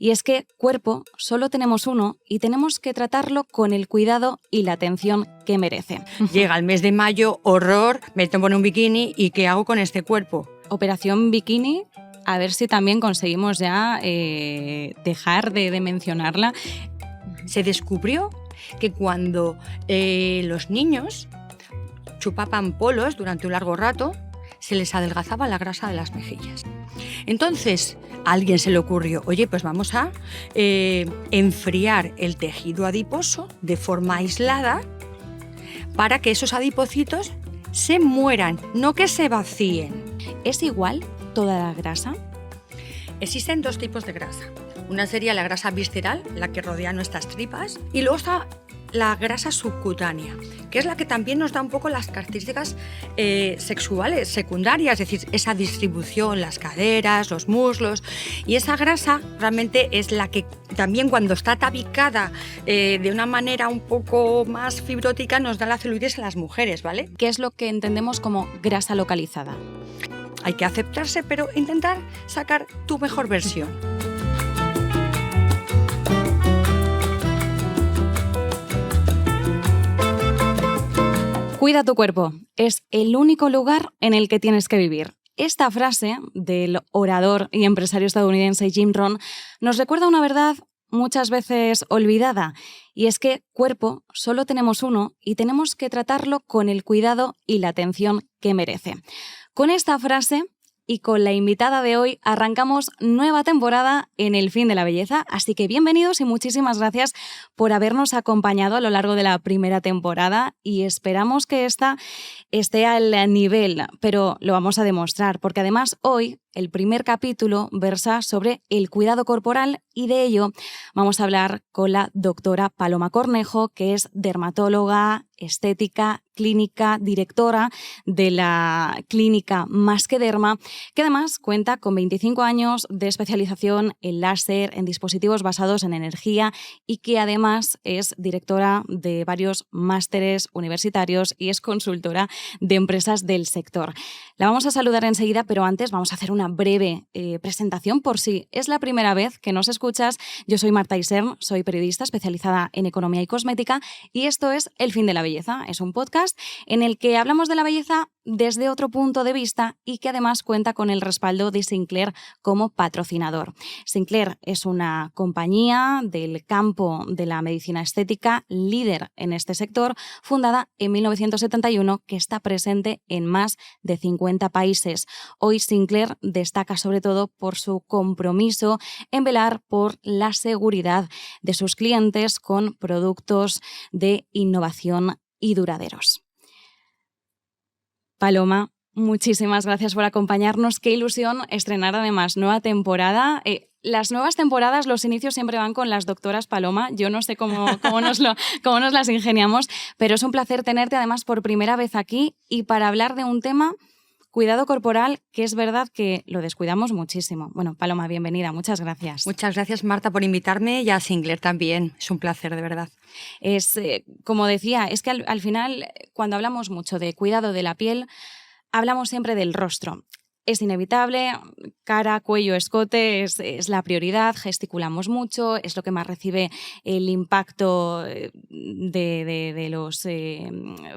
Y es que cuerpo solo tenemos uno y tenemos que tratarlo con el cuidado y la atención que merece. Llega el mes de mayo, horror, me tomo en un bikini y ¿qué hago con este cuerpo? Operación Bikini, a ver si también conseguimos ya dejar de mencionarla. Se descubrió que cuando los niños chupaban polos durante un largo rato, se les adelgazaba la grasa de las mejillas. Entonces, a alguien se le ocurrió, oye, pues vamos a enfriar el tejido adiposo de forma aislada para que esos adipocitos se mueran, no que se vacíen. ¿Es igual toda la grasa? Existen dos tipos de grasa. Una sería la grasa visceral, la que rodea nuestras tripas, y luego está la grasa subcutánea, que es la que también nos da un poco las características sexuales secundarias, es decir, esa distribución, las caderas, los muslos, y esa grasa realmente es la que también cuando está tabicada de una manera un poco más fibrótica nos da la celulitis a las mujeres, ¿vale? ¿Qué es lo que entendemos como grasa localizada? Hay que aceptarse, pero intentar sacar tu mejor versión. Cuida tu cuerpo, es el único lugar en el que tienes que vivir. Esta frase del orador y empresario estadounidense Jim Rohn nos recuerda una verdad muchas veces olvidada, y es que cuerpo solo tenemos uno y tenemos que tratarlo con el cuidado y la atención que merece. Con esta frase y con la invitada de hoy arrancamos nueva temporada en El Fin de la Belleza, así que bienvenidos y muchísimas gracias por habernos acompañado a lo largo de la primera temporada y esperamos que esta esté al nivel, pero lo vamos a demostrar porque además hoy el primer capítulo versa sobre el cuidado corporal y de ello vamos a hablar con la doctora Paloma Cornejo, que es dermatóloga, estética, clínica, directora de la clínica Más que Derma, que además cuenta con 25 años de especialización en láser, en dispositivos basados en energía y que además es directora de varios másteres universitarios y es consultora de empresas del sector. La vamos a saludar enseguida, pero antes vamos a hacer una breve presentación por si es la primera vez que nos escuchas. Yo soy Marta Isern, soy periodista especializada en economía y cosmética y esto es El Fin de la Belleza. Es un podcast en el que hablamos de la belleza desde otro punto de vista y que además cuenta con el respaldo de Sinclair como patrocinador. Sinclair es una compañía del campo de la medicina estética, líder en este sector, fundada en 1971, que está presente en más de 50 países. Hoy Sinclair destaca sobre todo por su compromiso en velar por la seguridad de sus clientes con productos de innovación y duraderos. Paloma, muchísimas gracias por acompañarnos. Qué ilusión estrenar además nueva temporada. Las nuevas temporadas, los inicios siempre van con las doctoras Paloma. Yo no sé cómo nos las ingeniamos, pero es un placer tenerte además por primera vez aquí y para hablar de un tema, cuidado corporal, que es verdad que lo descuidamos muchísimo. Bueno, Paloma, bienvenida. Muchas gracias. Muchas gracias, Marta, por invitarme y a Sinclair también. Es un placer, de verdad. Es, como decía, es que al final, cuando hablamos mucho de cuidado de la piel, hablamos siempre del rostro. Es inevitable, cara, cuello, escote es la prioridad, gesticulamos mucho, es lo que más recibe el impacto de los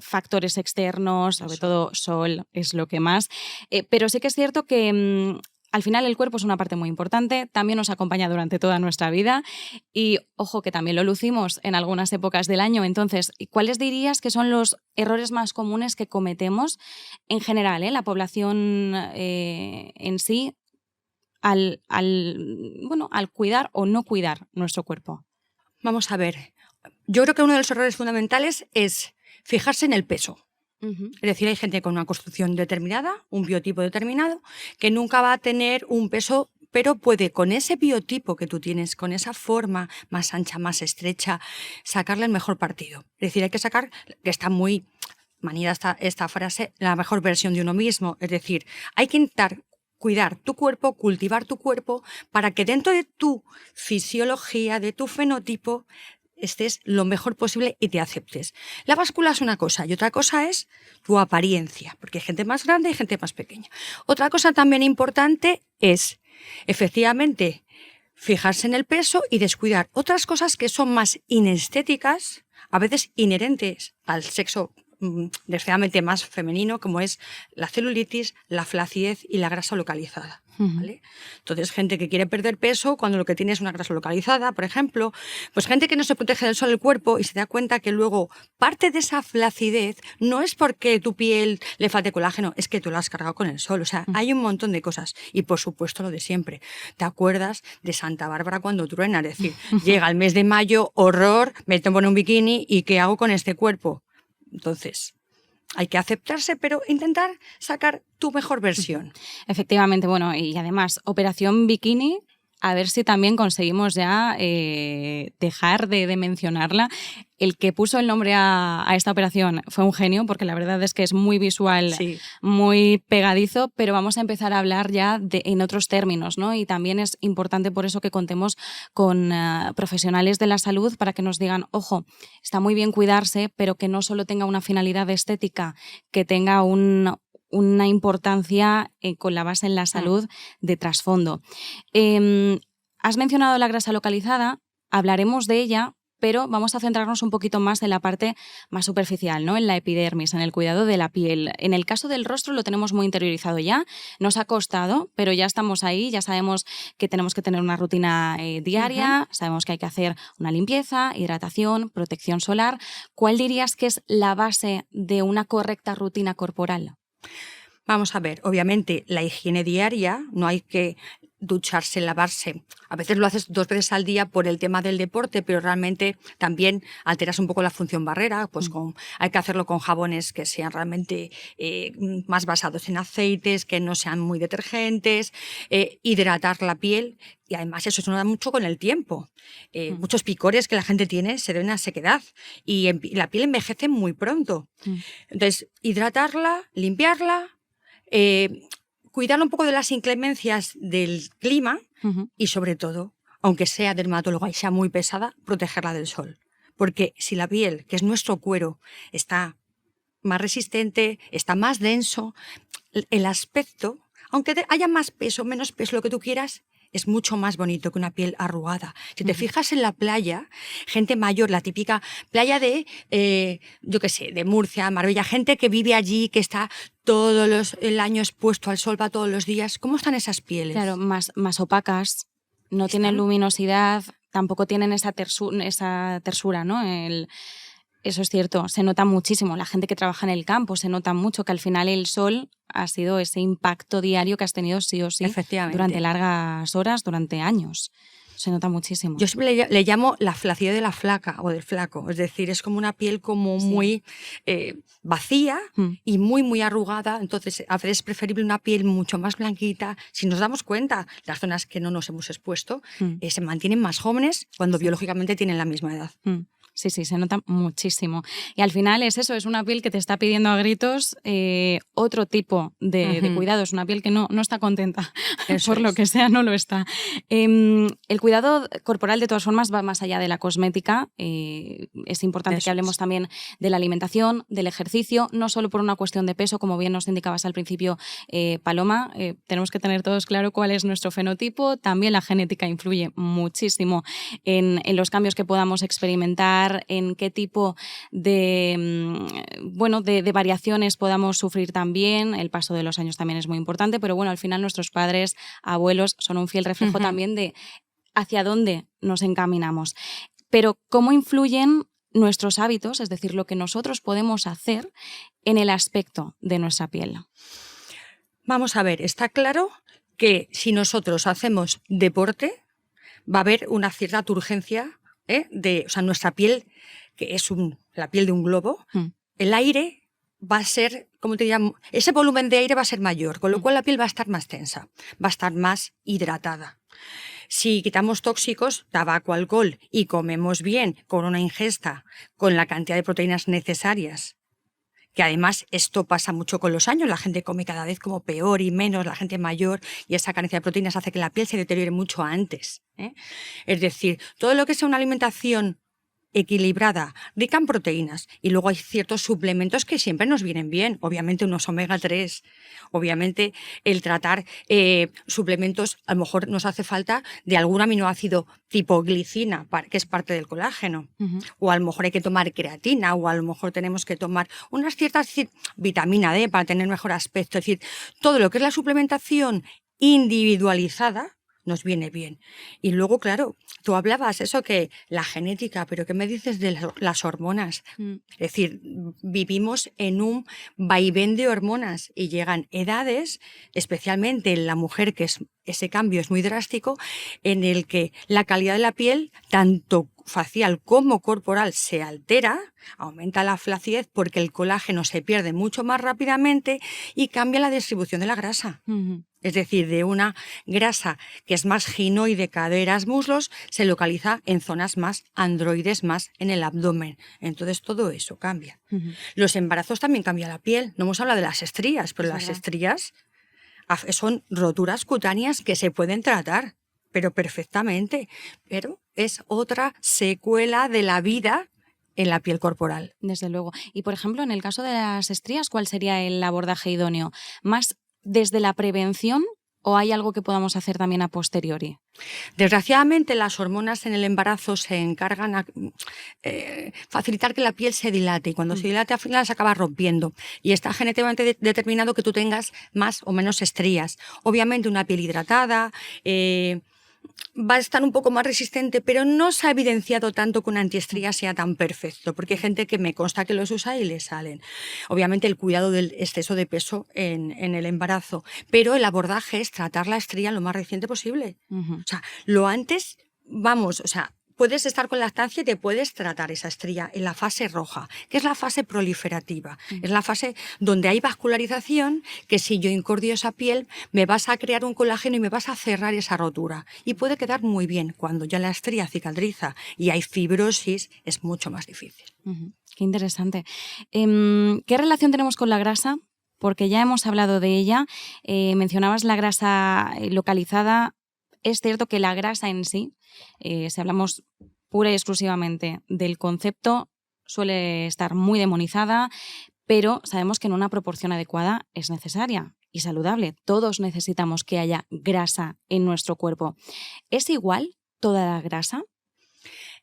factores externos, sobre todo sol es lo que más. Pero sí que es cierto que al final el cuerpo es una parte muy importante, también nos acompaña durante toda nuestra vida y ojo que también lo lucimos en algunas épocas del año. Entonces, ¿cuáles dirías que son los errores más comunes que cometemos en general, la población en sí al cuidar o no cuidar nuestro cuerpo? Vamos a ver, yo creo que uno de los errores fundamentales es fijarse en el peso. Es decir, hay gente con una construcción determinada, un biotipo determinado, que nunca va a tener un peso, pero puede con ese biotipo que tú tienes, con esa forma más ancha, más estrecha, sacarle el mejor partido. Es decir, hay que sacar, que está muy manida esta frase, la mejor versión de uno mismo. Es decir, hay que intentar cuidar tu cuerpo, cultivar tu cuerpo, para que dentro de tu fisiología, de tu fenotipo, estés lo mejor posible y te aceptes. La báscula es una cosa y otra cosa es tu apariencia, porque hay gente más grande y gente más pequeña. Otra cosa también importante es, efectivamente, fijarse en el peso y descuidar otras cosas que son más inestéticas, a veces inherentes al sexo desgraciadamente más femenino, como es la celulitis, la flacidez y la grasa localizada. ¿Vale? Entonces, gente que quiere perder peso cuando lo que tiene es una grasa localizada, por ejemplo, pues gente que no se protege del sol el cuerpo y se da cuenta que luego parte de esa flacidez no es porque tu piel le falte colágeno, es que tú la has cargado con el sol. O sea, hay un montón de cosas. Y por supuesto lo de siempre. ¿Te acuerdas de Santa Bárbara cuando truena? Es decir, llega el mes de mayo, horror, me tomo en un bikini y ¿qué hago con este cuerpo? Entonces, hay que aceptarse, pero intentar sacar tu mejor versión. Efectivamente, bueno, y además, Operación Bikini, a ver si también conseguimos ya dejar de mencionarla. El que puso el nombre a esta operación fue un genio, porque la verdad es que es muy visual, sí, muy pegadizo, pero vamos a empezar a hablar ya en otros términos, ¿no? Y también es importante por eso que contemos con profesionales de la salud para que nos digan, ojo, está muy bien cuidarse, pero que no solo tenga una finalidad estética, que tenga una importancia con la base en la salud de trasfondo. Has mencionado la grasa localizada, hablaremos de ella, pero vamos a centrarnos un poquito más en la parte más superficial, ¿no? En la epidermis, en el cuidado de la piel. En el caso del rostro lo tenemos muy interiorizado ya, nos ha costado, pero ya estamos ahí, ya sabemos que tenemos que tener una rutina diaria, sabemos que hay que hacer una limpieza, hidratación, protección solar. ¿Cuál dirías que es la base de una correcta rutina corporal? Vamos a ver, obviamente la higiene diaria, no hay que ducharse, lavarse. A veces lo haces 2 veces al día por el tema del deporte, pero realmente también alteras un poco la función barrera, pues hay que hacerlo con jabones que sean realmente más basados en aceites, que no sean muy detergentes, hidratar la piel. Y además eso se nota mucho con el tiempo. Muchos picores que la gente tiene se deben a sequedad y la piel envejece muy pronto. Entonces, hidratarla, limpiarla, cuidar un poco de las inclemencias del clima y sobre todo, aunque sea dermatóloga y sea muy pesada, protegerla del sol. Porque si la piel, que es nuestro cuero, está más resistente, está más denso, el aspecto, aunque haya más peso, menos peso, lo que tú quieras, es mucho más bonito que una piel arrugada. Si te fijas en la playa, gente mayor, la típica playa de, yo qué sé, de Murcia, Marbella, gente que vive allí, que está el año expuesto al sol, va todos los días. ¿Cómo están esas pieles? Claro, más opacas, no tienen luminosidad, tampoco tienen esa tersura, ¿no? Eso es cierto, se nota muchísimo. La gente que trabaja en el campo se nota mucho que al final el sol ha sido ese impacto diario que has tenido sí o sí durante largas horas, durante años. Se nota muchísimo. Yo siempre le llamo la flacidez de la flaca o del flaco. Es decir, es como una piel como muy vacía y muy, muy arrugada. Entonces, a veces es preferible una piel mucho más blanquita. Si nos damos cuenta, las zonas que no nos hemos expuesto se mantienen más jóvenes cuando biológicamente tienen la misma edad. Sí, se nota muchísimo. Y al final es eso, es una piel que te está pidiendo a gritos otro tipo de cuidado. Es una piel que no está contenta, por lo que sea, no lo está. El cuidado corporal, de todas formas, va más allá de la cosmética. Es importante que hablemos también de la alimentación, del ejercicio, no solo por una cuestión de peso, como bien nos indicabas al principio, Paloma. Tenemos que tener todos claro cuál es nuestro fenotipo. También la genética influye muchísimo en los cambios que podamos experimentar, en qué tipo de variaciones podamos sufrir también. El paso de los años también es muy importante, pero bueno, al final nuestros padres, abuelos son un fiel reflejo también de hacia dónde nos encaminamos. Pero ¿cómo influyen nuestros hábitos, es decir, lo que nosotros podemos hacer en el aspecto de nuestra piel? Vamos a ver, está claro que si nosotros hacemos deporte, va a haber una cierta turgencia o sea, nuestra piel, que es la piel de un globo, el aire va a ser, ¿cómo te llamo? Ese volumen de aire va a ser mayor, con lo cual la piel va a estar más tensa, va a estar más hidratada. Si quitamos tóxicos, tabaco, alcohol y comemos bien, con una ingesta, con la cantidad de proteínas necesarias, que además esto pasa mucho con los años, la gente come cada vez como peor y menos, la gente mayor, y esa carencia de proteínas hace que la piel se deteriore mucho antes. Es decir, todo lo que sea una alimentación equilibrada, rica en proteínas, y luego hay ciertos suplementos que siempre nos vienen bien, obviamente unos omega 3, obviamente el tratar suplementos, a lo mejor nos hace falta de algún aminoácido tipo glicina, que es parte del colágeno, o a lo mejor hay que tomar creatina, o a lo mejor tenemos que tomar unas ciertas vitamina D para tener mejor aspecto, es decir, todo lo que es la suplementación individualizada nos viene bien. Y luego, claro, tú hablabas eso que la genética, pero ¿qué me dices de las hormonas? Es decir, vivimos en un vaivén de hormonas y llegan edades, especialmente en la mujer, que ese cambio es muy drástico, en el que la calidad de la piel, tanto facial como corporal, se altera, aumenta la flacidez porque el colágeno se pierde mucho más rápidamente y cambia la distribución de la grasa. Es decir, de una grasa que es más ginoide, caderas, muslos, se localiza en zonas más androides, más en el abdomen. Entonces todo eso cambia. Los embarazos también cambia la piel. No hemos hablado de las estrías, pero las estrías son roturas cutáneas que se pueden tratar, pero perfectamente. Pero es otra secuela de la vida en la piel corporal. Desde luego. Y, por ejemplo, en el caso de las estrías, ¿cuál sería el abordaje idóneo? ¿Más desde la prevención o hay algo que podamos hacer también a posteriori? Desgraciadamente, las hormonas en el embarazo se encargan a facilitar que la piel se dilate, y cuando se dilate al final se acaba rompiendo, y está genéticamente determinado que tú tengas más o menos estrías. Obviamente una piel hidratada va a estar un poco más resistente, pero no se ha evidenciado tanto que una antiestría sea tan perfecto, porque hay gente que me consta que los usa y le salen. Obviamente el cuidado del exceso de peso en el embarazo, pero el abordaje es tratar la estría lo más reciente posible. O sea, lo antes, puedes estar con lactancia y te puedes tratar esa estría en la fase roja, que es la fase proliferativa. Es la fase donde hay vascularización, que si yo incordio esa piel, me vas a crear un colágeno y me vas a cerrar esa rotura. Y puede quedar muy bien. Cuando ya la estría cicatriza y hay fibrosis, es mucho más difícil. Qué interesante. ¿Qué relación tenemos con la grasa? Porque ya hemos hablado de ella. Mencionabas la grasa localizada. Es cierto que la grasa en sí, si hablamos pura y exclusivamente del concepto, suele estar muy demonizada, pero sabemos que en una proporción adecuada es necesaria y saludable. Todos necesitamos que haya grasa en nuestro cuerpo. ¿Es igual toda la grasa?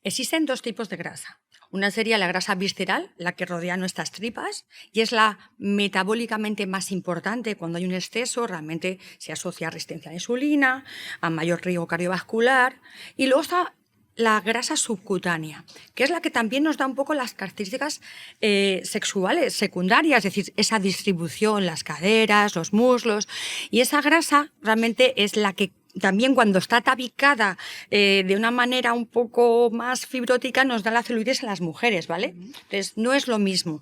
Existen dos tipos de grasa. Una sería la grasa visceral, la que rodea nuestras tripas, y es la metabólicamente más importante. Cuando hay un exceso, realmente se asocia a resistencia a la insulina, a mayor riesgo cardiovascular. Y luego está la grasa subcutánea, que es la que también nos da un poco las características sexuales secundarias, es decir, esa distribución, las caderas, los muslos. Y esa grasa realmente es la que también, cuando está tabicada de una manera un poco más fibrótica, nos da la celulitis en las mujeres, ¿vale? Entonces, no es lo mismo.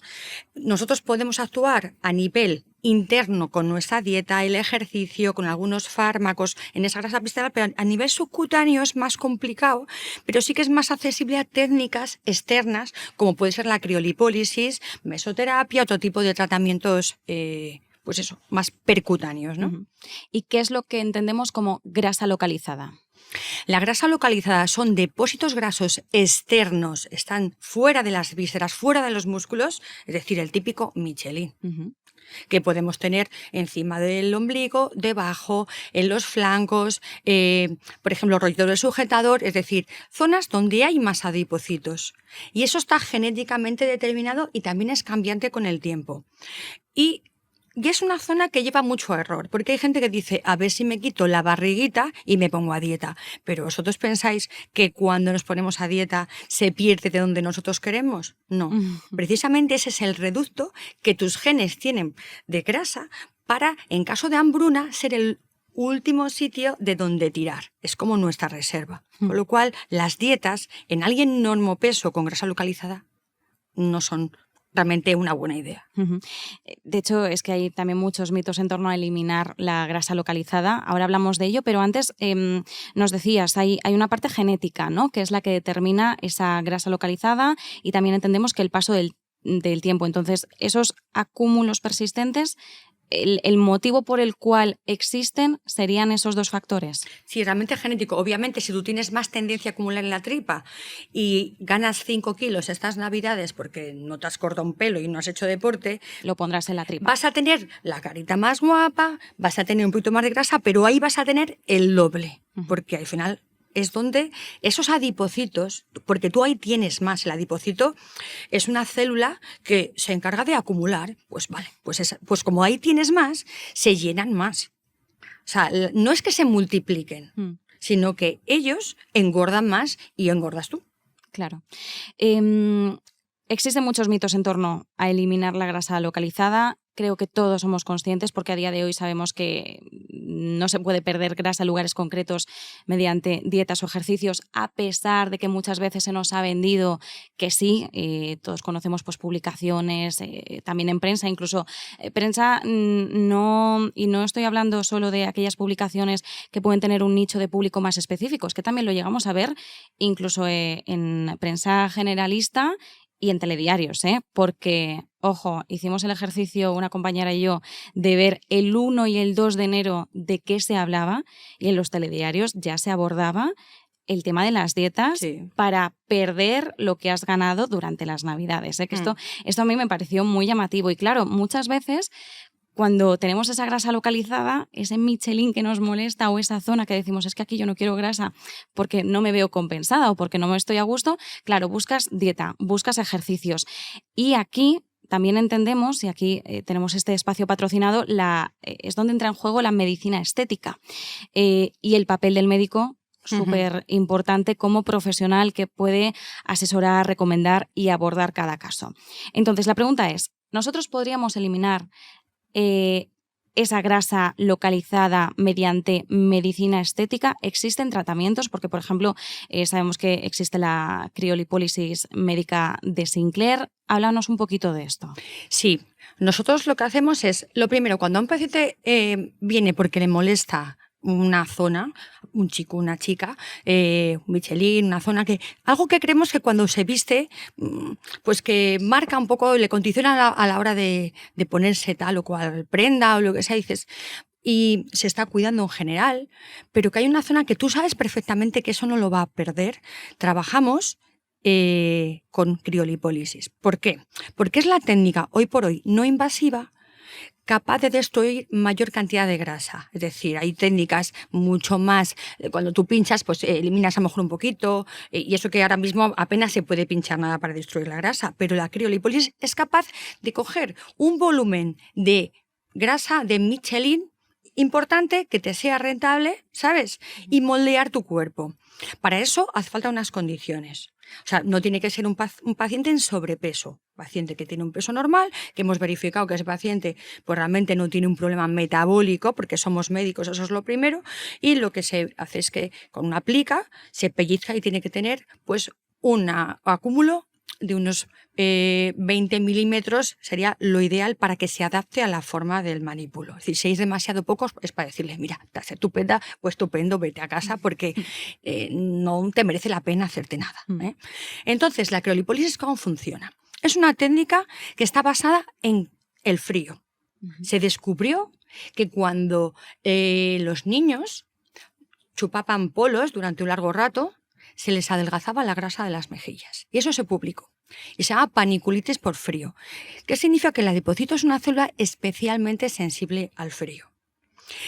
Nosotros podemos actuar a nivel interno con nuestra dieta, el ejercicio, con algunos fármacos en esa grasa visceral, pero a nivel subcutáneo es más complicado, pero sí que es más accesible a técnicas externas, como puede ser la criolipólisis, mesoterapia, otro tipo de tratamientos más percutáneos, ¿no? ¿Y qué es lo que entendemos como grasa localizada? La grasa localizada son depósitos grasos externos, están fuera de las vísceras, fuera de los músculos, es decir, el típico Michelin, que podemos tener encima del ombligo, debajo, en los flancos, por ejemplo, rollo del sujetador, es decir, zonas donde hay más adipocitos. Y eso está genéticamente determinado y también es cambiante con el tiempo. Y es una zona que lleva mucho error, porque hay gente que dice, a ver si me quito la barriguita y me pongo a dieta. Pero ¿vosotros pensáis que cuando nos ponemos a dieta se pierde de donde nosotros queremos? No. Precisamente ese es el reducto que tus genes tienen de grasa para, en caso de hambruna, ser el último sitio de donde tirar. Es como nuestra reserva. Con lo cual, las dietas en alguien normopeso con grasa localizada no son realmente una buena idea. De hecho, es que hay también muchos mitos en torno a eliminar la grasa localizada. Ahora hablamos de ello, pero antes nos decías, hay una parte genética, ¿no?, que es la que determina esa grasa localizada, y también entendemos que el paso del tiempo. Entonces, esos acúmulos persistentes el motivo por el cual existen serían esos dos factores. Sí, realmente es genético. Obviamente, si tú tienes más tendencia a acumular en la tripa y ganas 5 kilos estas navidades porque no te has cortado un pelo y no has hecho deporte, lo pondrás en la tripa. Vas a tener la carita más guapa, vas a tener un poquito más de grasa, pero ahí vas a tener el doble, porque al final es donde esos adipocitos, porque tú ahí tienes más, el adipocito es una célula que se encarga de acumular, pues vale, pues como ahí tienes más, se llenan más. O sea, no es que se multipliquen, sino que ellos engordan más y engordas tú. Claro. Existen muchos mitos en torno a eliminar la grasa localizada. Creo que todos somos conscientes porque a día de hoy sabemos que no se puede perder grasa en lugares concretos mediante dietas o ejercicios, a pesar de que muchas veces se nos ha vendido que sí. Todos conocemos pues, publicaciones, también en prensa, incluso prensa no, y no estoy hablando solo de aquellas publicaciones que pueden tener un nicho de público más específico, es que también lo llegamos a ver incluso en prensa generalista y en telediarios, porque, ojo, hicimos el ejercicio, una compañera y yo, de ver el 1 y el 2 de enero de qué se hablaba, y en los telediarios ya se abordaba el tema de las dietas para perder lo que has ganado durante las Navidades. Que esto a mí me pareció muy llamativo. Y claro, muchas veces cuando tenemos esa grasa localizada, ese Michelin que nos molesta o esa zona que decimos es que aquí yo no quiero grasa porque no me veo compensada o porque no me estoy a gusto, claro, buscas dieta, buscas ejercicios. Y aquí también entendemos, y aquí tenemos este espacio patrocinado, es donde entra en juego la medicina estética y el papel del médico, súper importante como profesional que puede asesorar, recomendar y abordar cada caso. Entonces, la pregunta es, ¿nosotros podríamos eliminar esa grasa localizada mediante medicina estética? ¿Existen tratamientos? Porque, por ejemplo, sabemos que existe la criolipólisis médica de Sinclair. Háblanos un poquito de esto. Sí, nosotros lo que hacemos es, lo primero, cuando un paciente viene porque le molesta una zona, un chico, una chica, un Michelin, una zona algo que creemos que cuando se viste, pues que marca un poco, le condiciona a la hora de ponerse tal o cual prenda o lo que sea, dices, y se está cuidando en general, pero que hay una zona que tú sabes perfectamente que eso no lo va a perder. Trabajamos con criolipólisis. ¿Por qué? Porque es la técnica hoy por hoy no invasiva capaz de destruir mayor cantidad de grasa. Es decir, hay técnicas mucho más, cuando tú pinchas, pues eliminas a lo mejor un poquito, y eso que ahora mismo apenas se puede pinchar nada para destruir la grasa, pero la criolipólisis es capaz de coger un volumen de grasa de Michelin importante que te sea rentable, ¿sabes? Y moldear tu cuerpo. Para eso hace falta unas condiciones. O sea, no tiene que ser un paciente en sobrepeso, paciente que tiene un peso normal, que hemos verificado que ese paciente pues realmente no tiene un problema metabólico, porque somos médicos, eso es lo primero, y lo que se hace es que con una plica se pellizca y tiene que tener pues un acúmulo de unos 20 milímetros sería lo ideal para que se adapte a la forma del manípulo. Es decir, si es demasiado pocos, es para decirle, mira, estás estupenda, pues estupendo, vete a casa porque no te merece la pena hacerte nada. Entonces, la criolipólisis, ¿cómo funciona? Es una técnica que está basada en el frío. Se descubrió que cuando los niños chupaban polos durante un largo rato, se les adelgazaba la grasa de las mejillas. Y eso se publicó. Y se llama paniculitis por frío. ¿Qué significa? Que el adipocito es una célula especialmente sensible al frío.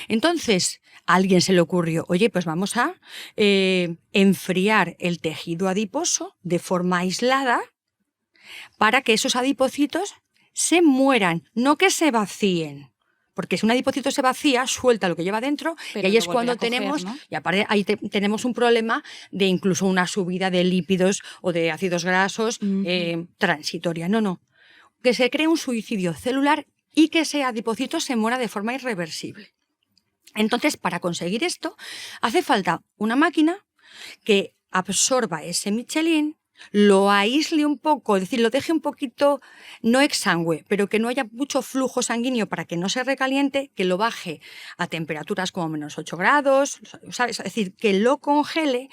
Entonces, a alguien se le ocurrió, oye, pues vamos a enfriar el tejido adiposo de forma aislada para que esos adipocitos se mueran, no que se vacíen. Porque si un adipocito se vacía, suelta lo que lleva dentro, pero y ahí es cuando tenemos, ¿no? Y aparte ahí tenemos un problema de incluso una subida de lípidos o de ácidos grasos transitoria. No. Que se cree un suicidio celular y que ese adipocito se muera de forma irreversible. Entonces, para conseguir esto, hace falta una máquina que absorba ese Michelin, lo aísle un poco, es decir, lo deje un poquito, no exangüe, pero que no haya mucho flujo sanguíneo para que no se recaliente, que lo baje a temperaturas como -8 grados, ¿sabes? Es decir, que lo congele,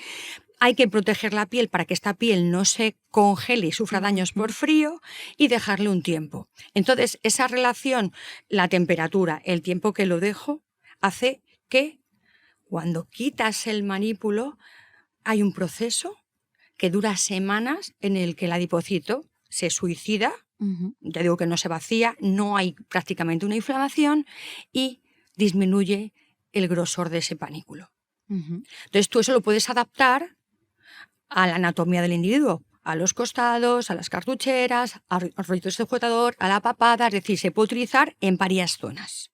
hay que proteger la piel para que esta piel no se congele y sufra daños por frío y dejarle un tiempo. Entonces, esa relación, la temperatura, el tiempo que lo dejo, hace que cuando quitas el manípulo hay un proceso que dura semanas en el que el adipocito se suicida, ya digo que no se vacía, no hay prácticamente una inflamación y disminuye el grosor de ese panículo. Entonces tú eso lo puedes adaptar a la anatomía del individuo, a los costados, a las cartucheras, a los rollitos de sujetador, a la papada, es decir, se puede utilizar en varias zonas.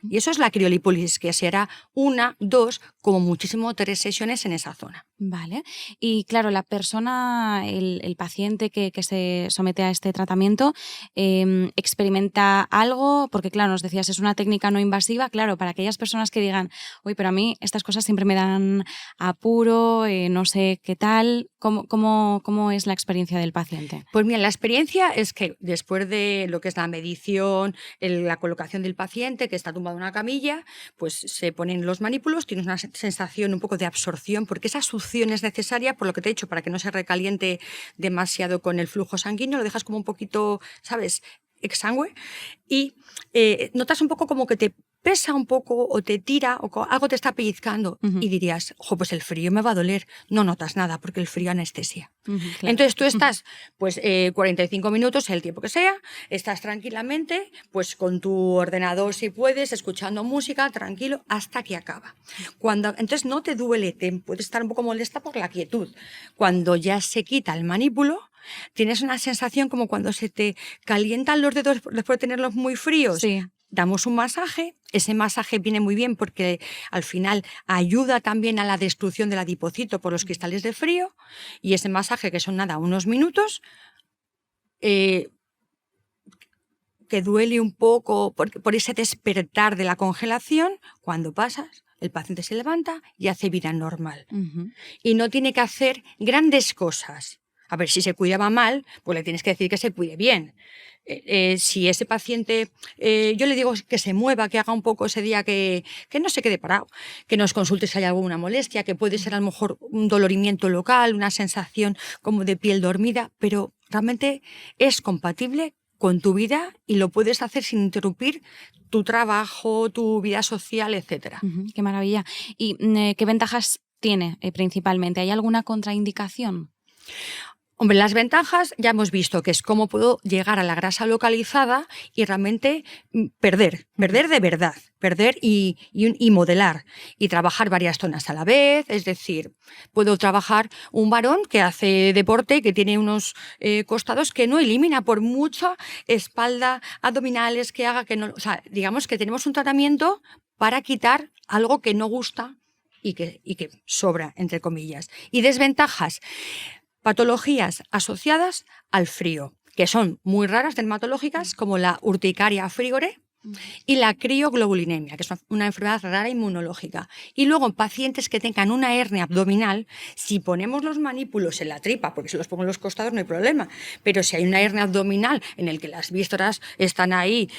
Y eso es la criolipólisis, que será 1, 2, como muchísimo 3 sesiones en esa zona. Vale. Y claro, la persona, el paciente que se somete a este tratamiento, experimenta algo, porque claro, nos decías, es una técnica no invasiva, claro, para aquellas personas que digan, uy, pero a mí estas cosas siempre me dan apuro, no sé qué tal, ¿cómo es la experiencia del paciente? Pues mira, la experiencia es que después de lo que es la medición, la colocación del paciente, que está tumbado en una camilla, pues se ponen los manípulos, tienes una sensación un poco de absorción, porque esa succión es necesaria, por lo que te he dicho, para que no se recaliente demasiado con el flujo sanguíneo, lo dejas como un poquito, ¿sabes?, exangüe, y notas un poco como que te pesa un poco o te tira o algo te está pellizcando y dirías, ojo, pues el frío me va a doler. No notas nada porque el frío anestesia. Claro. Entonces tú estás 45 minutos, el tiempo que sea, estás tranquilamente, pues con tu ordenador si puedes, escuchando música, tranquilo, hasta que acaba. Entonces no te duele, puedes estar un poco molesta por la quietud. Cuando ya se quita el manípulo, tienes una sensación como cuando se te calientan los dedos después de tenerlos muy fríos. Sí. Damos un masaje, ese masaje viene muy bien porque al final ayuda también a la destrucción del adipocito por los cristales de frío, y ese masaje, que son unos minutos, que duele un poco por ese despertar de la congelación, cuando pasas, el paciente se levanta y hace vida normal. Y no tiene que hacer grandes cosas. A ver, si se cuidaba mal, pues le tienes que decir que se cuide bien. Si ese paciente, yo le digo que se mueva, que haga un poco ese día, que no se quede parado, que nos consulte si hay alguna molestia, que puede ser a lo mejor un dolorimiento local, una sensación como de piel dormida, pero realmente es compatible con tu vida y lo puedes hacer sin interrumpir tu trabajo, tu vida social, etcétera. Qué maravilla. ¿Y qué ventajas tiene principalmente? ¿Hay alguna contraindicación? Hombre, las ventajas ya hemos visto que es cómo puedo llegar a la grasa localizada y realmente perder de verdad, perder y modelar y trabajar varias zonas a la vez. Es decir, puedo trabajar un varón que hace deporte y que tiene unos costados que no elimina por mucha espalda, abdominales que haga, que no, o sea, digamos que tenemos un tratamiento para quitar algo que no gusta y que sobra, entre comillas. Y desventajas: patologías asociadas al frío, que son muy raras, dermatológicas, como la urticaria frigore y la crioglobulinemia, que es una enfermedad rara inmunológica. Y luego, en pacientes que tengan una hernia abdominal, si ponemos los manípulos en la tripa, porque si los pongo en los costados no hay problema, pero si hay una hernia abdominal en el que las vísceras están ahí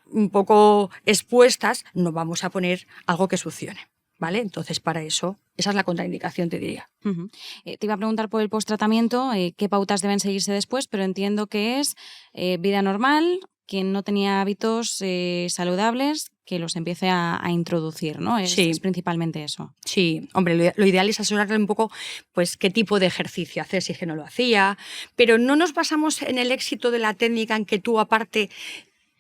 un poco expuestas, no vamos a poner algo que succione. ¿Vale? Entonces, para eso, esa es la contraindicación, te diría. Te iba a preguntar por el posttratamiento, qué pautas deben seguirse después, pero entiendo que es vida normal, quien no tenía hábitos saludables, que los empiece a introducir, ¿no? Sí. Es principalmente eso. Sí, hombre, lo ideal es asesorarle un poco pues qué tipo de ejercicio hacer, si es que no lo hacía, pero no nos basamos en el éxito de la técnica en que tú aparte,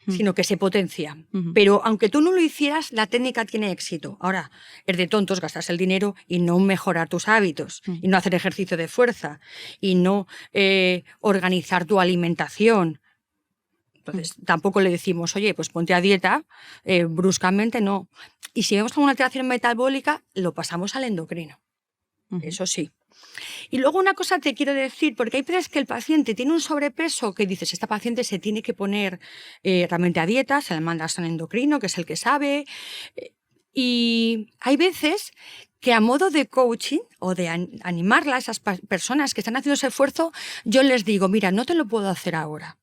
sino que se potencia. Pero aunque tú no lo hicieras, la técnica tiene éxito. Ahora, es de tontos gastarse el dinero y no mejorar tus hábitos, y no hacer ejercicio de fuerza, y no organizar tu alimentación. Entonces, tampoco le decimos, oye, pues ponte a dieta, bruscamente no. Y si vemos una alteración metabólica, lo pasamos al endocrino. Eso sí. Y luego una cosa te quiero decir, porque hay veces que el paciente tiene un sobrepeso que dices, esta paciente se tiene que poner realmente a dieta, se le mandas a un endocrino, que es el que sabe. Y hay veces que a modo de coaching o de animarla a esas personas que están haciendo ese esfuerzo, yo les digo, mira, no te lo puedo hacer ahora,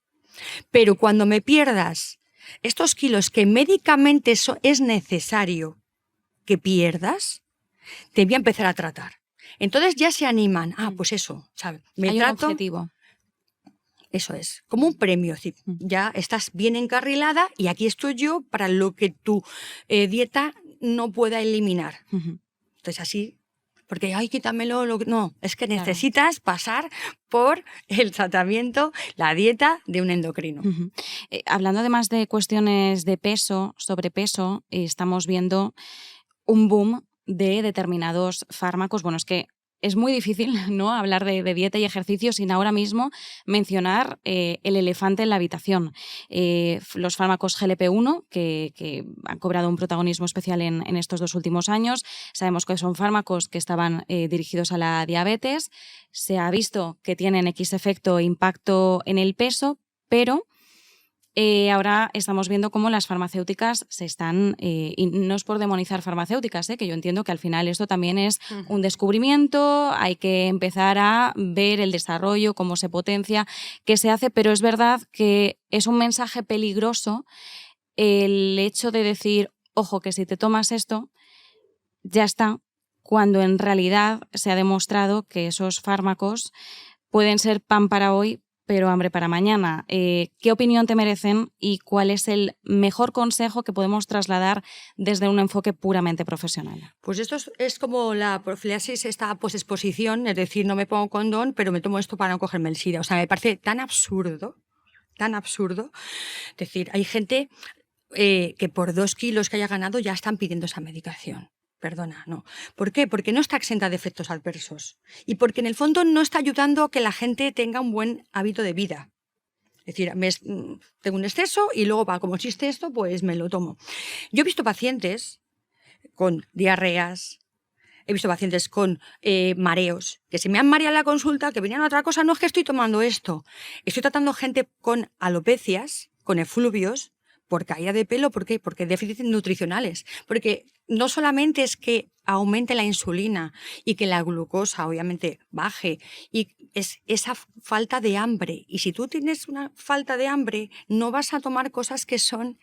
pero cuando me pierdas estos kilos que médicamente es necesario que pierdas, te voy a empezar a tratar. Entonces ya se animan. Pues eso, ¿sabes? Hay un objetivo. Eso es, como un premio. Es decir, ya estás bien encarrilada y aquí estoy yo para lo que tu dieta no pueda eliminar. Entonces así, porque, quítamelo. No, es que necesitas pasar por el tratamiento, la dieta de un endocrino. Hablando además de cuestiones de peso, sobrepeso, estamos viendo un boom de determinados fármacos. Bueno, es que es muy difícil, ¿no?, hablar de dieta y ejercicio sin ahora mismo mencionar el elefante en la habitación. Los fármacos GLP-1, que han cobrado un protagonismo especial en estos 2 últimos años. Sabemos que son fármacos que estaban dirigidos a la diabetes. Se ha visto que tienen X efecto e impacto en el peso, pero ahora estamos viendo cómo las farmacéuticas se están, y no es por demonizar farmacéuticas, que yo entiendo que al final esto también es un descubrimiento, hay que empezar a ver el desarrollo, cómo se potencia, qué se hace, pero es verdad que es un mensaje peligroso el hecho de decir, ojo, que si te tomas esto, ya está, cuando en realidad se ha demostrado que esos fármacos pueden ser pan para hoy, pero hambre para mañana. ¿Qué opinión te merecen y cuál es el mejor consejo que podemos trasladar desde un enfoque puramente profesional? Pues esto es como la profilaxis, esta posexposición, es decir, no me pongo condón, pero me tomo esto para no cogerme el SIDA. O sea, me parece tan absurdo. Es decir, hay gente que por 2 kilos que haya ganado ya están pidiendo esa medicación. Perdona, no. ¿Por qué? Porque no está exenta de efectos adversos y porque en el fondo no está ayudando a que la gente tenga un buen hábito de vida. Es decir, tengo un exceso y luego, como existe esto, pues me lo tomo. Yo he visto pacientes con diarreas, he visto pacientes con mareos, que se me han mareado en la consulta, que venían a otra cosa, no es que estoy tomando esto. Estoy tratando gente con alopecias, con efluvios, por caída de pelo. ¿Por qué? Porque déficits nutricionales. Porque no solamente es que aumente la insulina y que la glucosa obviamente baje, y es esa falta de hambre. Y si tú tienes una falta de hambre, no vas a tomar cosas que son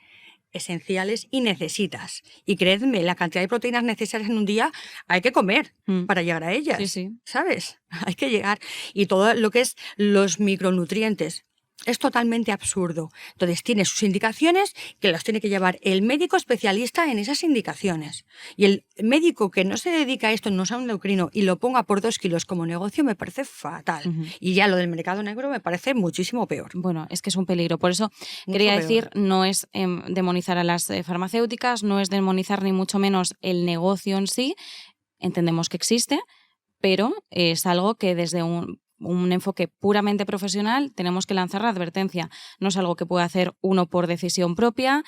esenciales y necesitas. Y creedme, la cantidad de proteínas necesarias en un día hay que comer para llegar a ellas. Sí. ¿Sabes? Hay que llegar. Y todo lo que es los micronutrientes. Es totalmente absurdo. Entonces tiene sus indicaciones que las tiene que llevar el médico especialista en esas indicaciones. Y el médico que no se dedica a esto, no sea un endocrino, y lo ponga por 2 kilos como negocio, me parece fatal. Y ya lo del mercado negro me parece muchísimo peor. Bueno, es que es un peligro. Por eso quería decir, no es demonizar a las farmacéuticas, no es demonizar ni mucho menos el negocio en sí. Entendemos que existe, pero es algo que desde un enfoque puramente profesional tenemos que lanzar la advertencia. No es algo que pueda hacer uno por decisión propia,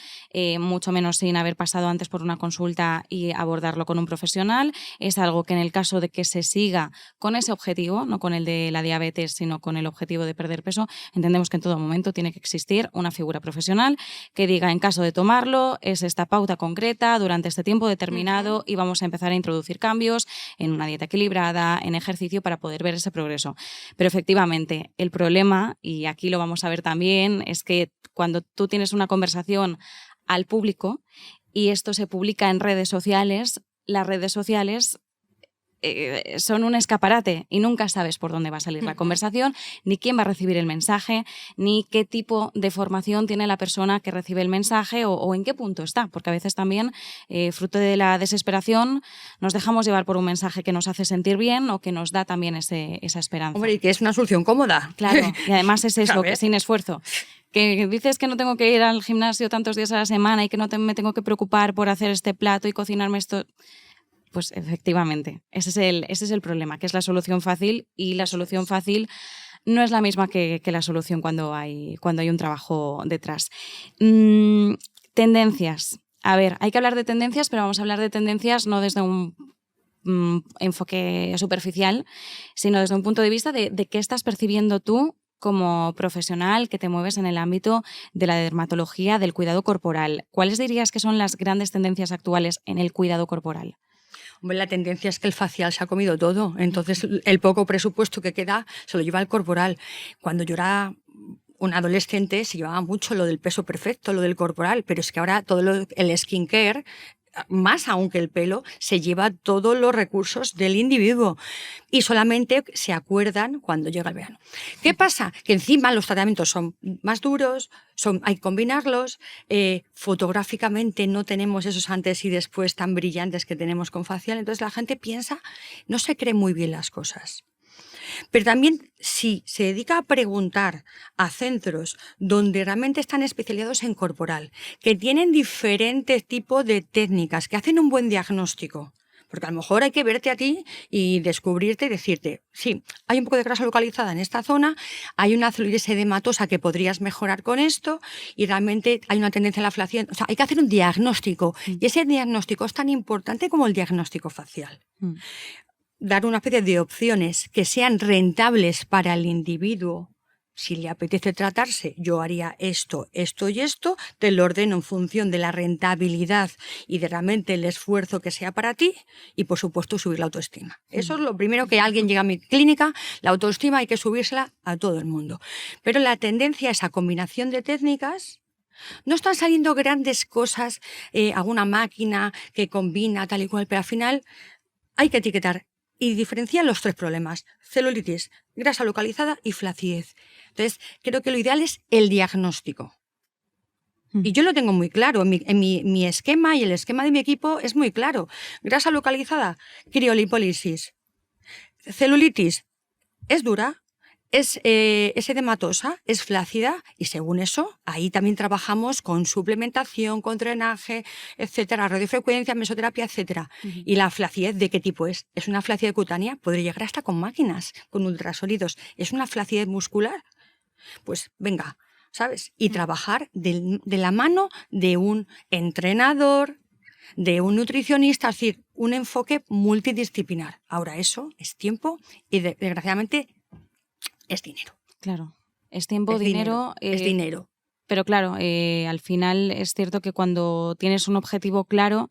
mucho menos sin haber pasado antes por una consulta y abordarlo con un profesional. Es algo que en el caso de que se siga con ese objetivo, no con el de la diabetes, sino con el objetivo de perder peso, entendemos que en todo momento tiene que existir una figura profesional que diga, en caso de tomarlo, es esta pauta concreta durante este tiempo determinado y vamos a empezar a introducir cambios en una dieta equilibrada, en ejercicio, para poder ver ese progreso. Pero efectivamente, el problema, y aquí lo vamos a ver también, es que cuando tú tienes una conversación al público y esto se publica en redes sociales, las redes sociales son un escaparate y nunca sabes por dónde va a salir la conversación, ni quién va a recibir el mensaje, ni qué tipo de formación tiene la persona que recibe el mensaje o en qué punto está, porque a veces también, fruto de la desesperación, nos dejamos llevar por un mensaje que nos hace sentir bien o que nos da también esa esperanza. Hombre, y que es una solución cómoda. Claro, y además es eso, que sin esfuerzo. Que dices que no tengo que ir al gimnasio tantos días a la semana y que no me tengo que preocupar por hacer este plato y cocinarme esto. Pues efectivamente, ese es el problema, que es la solución fácil, y la solución fácil no es la misma que la solución cuando hay un trabajo detrás. Tendencias. A ver, hay que hablar de tendencias, pero vamos a hablar de tendencias no desde un enfoque superficial, sino desde un punto de vista de qué estás percibiendo tú como profesional que te mueves en el ámbito de la dermatología, del cuidado corporal. ¿Cuáles dirías que son las grandes tendencias actuales en el cuidado corporal? Hombre, la tendencia es que el facial se ha comido todo, entonces el poco presupuesto que queda se lo lleva al corporal. Cuando yo era un adolescente se llevaba mucho lo del peso perfecto, lo del corporal, pero es que ahora todo el skincare más aún que el pelo, se lleva todos los recursos del individuo y solamente se acuerdan cuando llega el verano. ¿Qué pasa? Que encima los tratamientos son más duros, hay que combinarlos, fotográficamente no tenemos esos antes y después tan brillantes que tenemos con facial, entonces la gente piensa, no se cree muy bien las cosas. Pero también si se dedica a preguntar a centros donde realmente están especializados en corporal, que tienen diferentes tipos de técnicas, que hacen un buen diagnóstico, porque a lo mejor hay que verte a ti y descubrirte y decirte, sí, hay un poco de grasa localizada en esta zona, hay una celulitis edematosa que podrías mejorar con esto y realmente hay una tendencia a la flacidez. O sea, hay que hacer un diagnóstico y ese diagnóstico es tan importante como el diagnóstico facial. Dar una especie de opciones que sean rentables para el individuo. Si le apetece tratarse, yo haría esto, esto y esto, te lo ordeno en función de la rentabilidad y de realmente el esfuerzo que sea para ti y, por supuesto, subir la autoestima. Eso es lo primero que alguien llega a mi clínica, la autoestima hay que subírsela a todo el mundo. Pero la tendencia a esa combinación de técnicas. No están saliendo grandes cosas, alguna máquina que combina tal y cual, pero al final hay que etiquetar y diferenciar los 3 problemas: celulitis, grasa localizada y flacidez. Entonces, creo que lo ideal es el diagnóstico. Y yo lo tengo muy claro, en mi esquema y el esquema de mi equipo es muy claro. Grasa localizada, criolipólisis. Celulitis, es dura, es edematosa, es flácida y según eso, ahí también trabajamos con suplementación, con drenaje, etcétera, radiofrecuencia, mesoterapia, etcétera. Y la flacidez, ¿de qué tipo es? ¿Es una flacidez cutánea? Podría llegar hasta con máquinas, con ultrasonidos. ¿Es una flacidez muscular? Pues venga, ¿sabes? Y trabajar de la mano de un entrenador, de un nutricionista, es decir, un enfoque multidisciplinar. Ahora eso es tiempo y desgraciadamente es dinero. Claro, es tiempo, dinero. Es dinero. Pero claro, al final es cierto que cuando tienes un objetivo claro,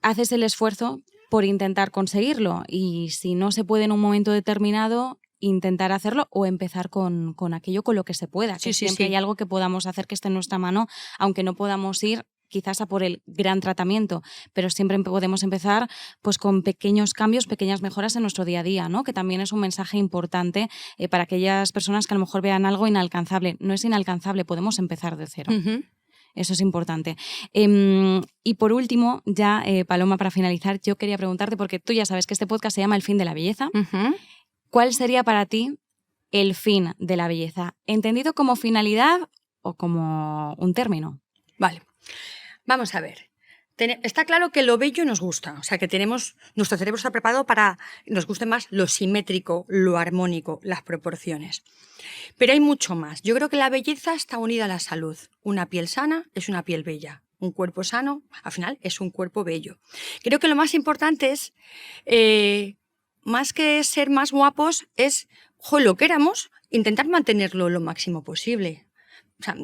haces el esfuerzo por intentar conseguirlo y si no se puede en un momento determinado, intentar hacerlo o empezar con aquello con lo que se pueda. Que siempre hay algo que podamos hacer que esté en nuestra mano, aunque no podamos ir quizás a por el gran tratamiento, pero siempre podemos empezar pues con pequeños cambios, pequeñas mejoras en nuestro día a día, ¿no? Que también es un mensaje importante para aquellas personas que a lo mejor vean algo inalcanzable. No es inalcanzable, podemos empezar de cero. Eso es importante. Y por último, ya Paloma, para finalizar, yo quería preguntarte, porque tú ya sabes que este podcast se llama El fin de la belleza. ¿Cuál sería para ti el fin de la belleza? ¿Entendido como finalidad o como un término? Vale. Vamos a ver. Está claro que lo bello nos gusta, o sea que nuestro cerebro está preparado para nos guste más lo simétrico, lo armónico, las proporciones. Pero hay mucho más. Yo creo que la belleza está unida a la salud. Una piel sana es una piel bella. Un cuerpo sano, al final, es un cuerpo bello. Creo que lo más importante es, más que ser más guapos, es, lo que éramos, intentar mantenerlo lo máximo posible. O sea,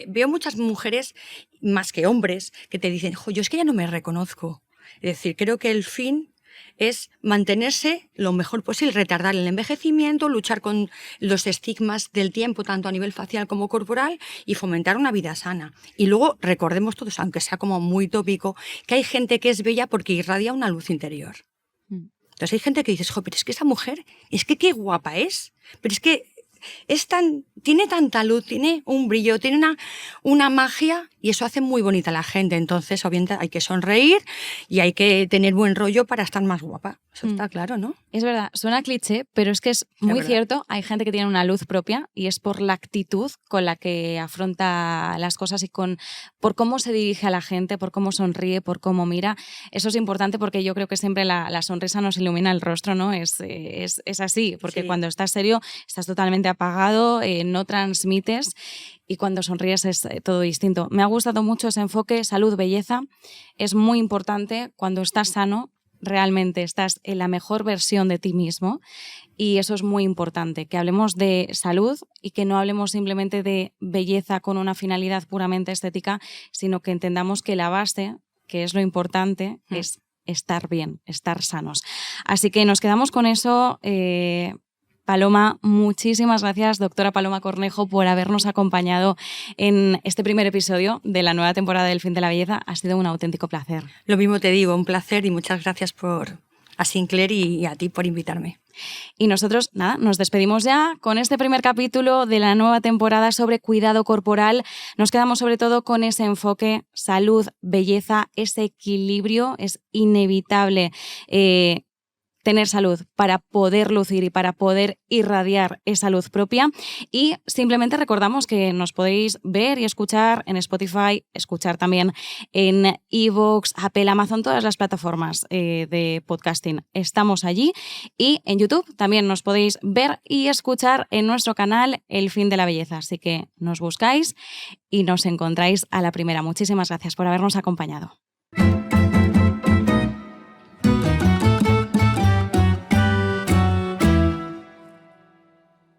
veo muchas mujeres, más que hombres, que te dicen, yo es que ya no me reconozco. Es decir, creo que el fin es mantenerse lo mejor posible, retardar el envejecimiento, luchar con los estigmas del tiempo, tanto a nivel facial como corporal, y fomentar una vida sana. Y luego recordemos todos, aunque sea como muy tópico, que hay gente que es bella porque irradia una luz interior. Entonces hay gente que dices, pero es que esa mujer, es que qué guapa es, pero es que tiene tanta luz, tiene un brillo, tiene una magia y eso hace muy bonita a la gente. Entonces, obviamente, hay que sonreír y hay que tener buen rollo para estar más guapa. Eso está claro, ¿no? Es verdad, suena cliché, pero es que es muy cierto. Hay gente que tiene una luz propia y es por la actitud con la que afronta las cosas y por cómo se dirige a la gente, por cómo sonríe, por cómo mira. Eso es importante porque yo creo que siempre la sonrisa nos ilumina el rostro, ¿no? Es así, porque cuando estás serio estás totalmente apagado, no transmites y cuando sonríes es todo distinto. Me ha gustado mucho ese enfoque, salud, belleza. Es muy importante cuando estás sano, realmente estás en la mejor versión de ti mismo y eso es muy importante, que hablemos de salud y que no hablemos simplemente de belleza con una finalidad puramente estética, sino que entendamos que la base, que es lo importante, es estar bien, estar sanos. Así que nos quedamos con eso. Paloma, muchísimas gracias, doctora Paloma Cornejo, por habernos acompañado en este primer episodio de la nueva temporada del Fin de la Belleza. Ha sido un auténtico placer. Lo mismo te digo, un placer y muchas gracias a Sinclair y a ti por invitarme. Y nosotros, nada, nos despedimos ya con este primer capítulo de la nueva temporada sobre cuidado corporal. Nos quedamos sobre todo con ese enfoque salud, belleza, ese equilibrio. Es inevitable tener salud para poder lucir y para poder irradiar esa luz propia. Y simplemente recordamos que nos podéis ver y escuchar en Spotify, escuchar también en iVoox, Apple, Amazon, todas las plataformas de podcasting. Estamos allí. Y en YouTube también nos podéis ver y escuchar en nuestro canal El Fin de la Belleza. Así que nos buscáis y nos encontráis a la primera. Muchísimas gracias por habernos acompañado.